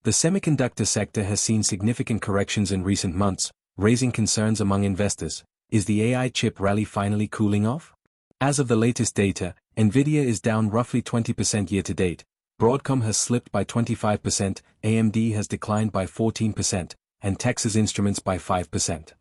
The semiconductor sector has seen significant corrections in recent months, raising concerns among investors. Is the AI chip rally finally cooling off? As of the latest data, Nvidia is down roughly 20% year-to-date, Broadcom has slipped by 25%, AMD has declined by 14%, and Texas Instruments by 5%.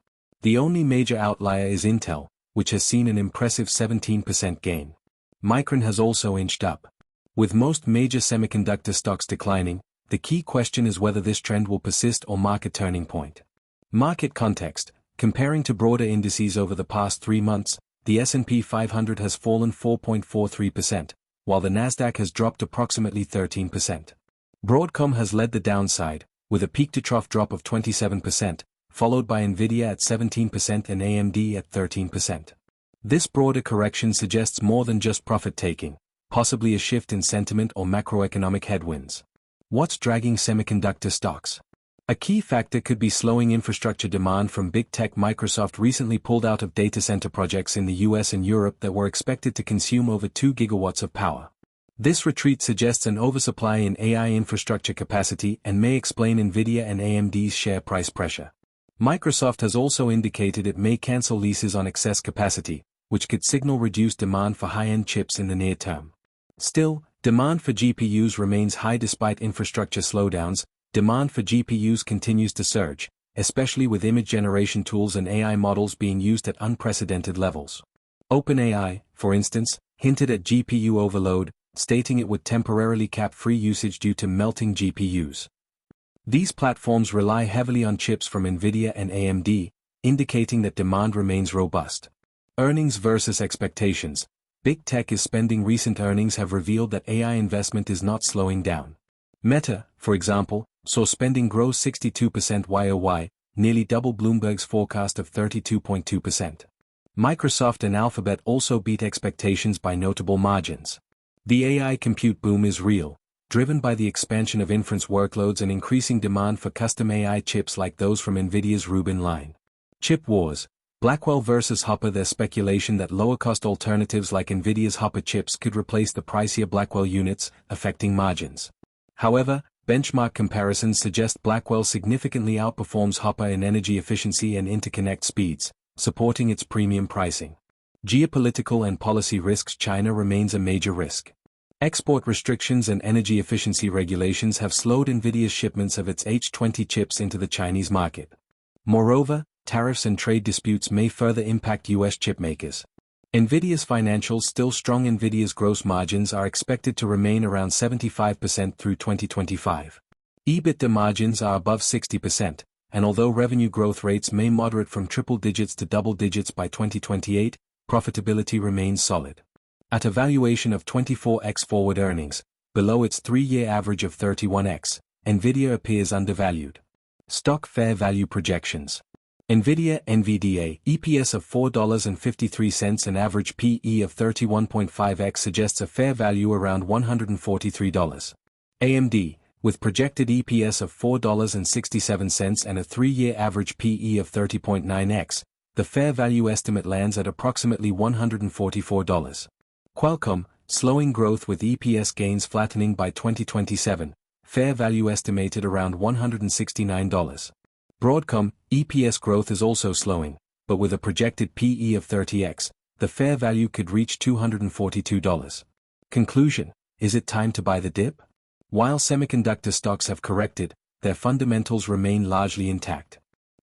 The only major outlier is Intel, which has seen an impressive 17% gain. Micron has also inched up. With most major semiconductor stocks declining, the key question is whether this trend will persist or mark a turning point. Market context: comparing to broader indices over the past 3 months, the S&P 500 has fallen 4.43%, while the Nasdaq has dropped approximately 13%. Broadcom has led the downside, with a peak-to-trough drop of 27%, followed by Nvidia at 17% and AMD at 13%. This broader correction suggests more than just profit-taking, possibly a shift in sentiment or macroeconomic headwinds. What's dragging semiconductor stocks? A key factor could be slowing infrastructure demand from big tech. Microsoft recently pulled out of data center projects in the US and Europe that were expected to consume over 2 gigawatts of power. This retreat suggests an oversupply in AI infrastructure capacity and may explain Nvidia and AMD's share price pressure. Microsoft has also indicated it may cancel leases on excess capacity, which could signal reduced demand for high-end chips in the near term. Still, demand for GPUs remains high despite infrastructure slowdowns. Demand for GPUs continues to surge, especially with image generation tools and AI models being used at unprecedented levels. OpenAI, for instance, hinted at GPU overload, stating it would temporarily cap free usage due to melting GPUs. These platforms rely heavily on chips from Nvidia and AMD, indicating that demand remains robust. Earnings versus expectations. Big tech is spending. Recent earnings have revealed that AI investment is not slowing down. Meta, for example, saw spending grow 62% YoY, nearly double Bloomberg's forecast of 32.2%. Microsoft and Alphabet also beat expectations by notable margins. The AI compute boom is real, driven by the expansion of inference workloads and increasing demand for custom AI chips like those from Nvidia's Rubin line. Chip wars. Blackwell versus Hopper. There's speculation that lower-cost alternatives like Nvidia's Hopper chips could replace the pricier Blackwell units, affecting margins. However, benchmark comparisons suggest Blackwell significantly outperforms Hopper in energy efficiency and interconnect speeds, supporting its premium pricing. Geopolitical and policy risks. China remains a major risk. Export restrictions and energy efficiency regulations have slowed Nvidia's shipments of its H20 chips into the Chinese market. Moreover, tariffs and trade disputes may further impact US chipmakers. Nvidia's financials still strong. Nvidia's gross margins are expected to remain around 75% through 2025. EBITDA margins are above 60%, and although revenue growth rates may moderate from triple digits to double digits by 2028, profitability remains solid. At a valuation of 24x forward earnings, below its 3-year average of 31x, Nvidia appears undervalued. Stock fair value projections. Nvidia NVDA EPS of $4.53 and average PE of 31.5x suggests a fair value around $143. AMD, with projected EPS of $4.67 and a 3-year average PE of 30.9x, the fair value estimate lands at approximately $144. Qualcomm, slowing growth with EPS gains flattening by 2027, fair value estimated around $169. Broadcom, EPS growth is also slowing, but with a projected PE of 30x, the fair value could reach $242. Conclusion: is it time to buy the dip? While semiconductor stocks have corrected, their fundamentals remain largely intact.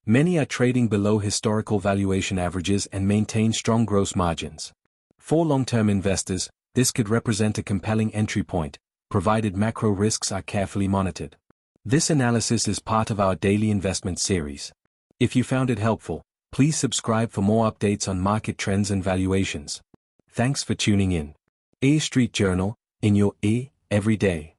Many are trading below historical valuation averages and maintain strong gross margins. For long-term investors, this could represent a compelling entry point, provided macro risks are carefully monitored. This analysis is part of our daily investment series. If you found it helpful, please subscribe for more updates on market trends and valuations. Thanks for tuning in. A Street Journal, in your ear, every day.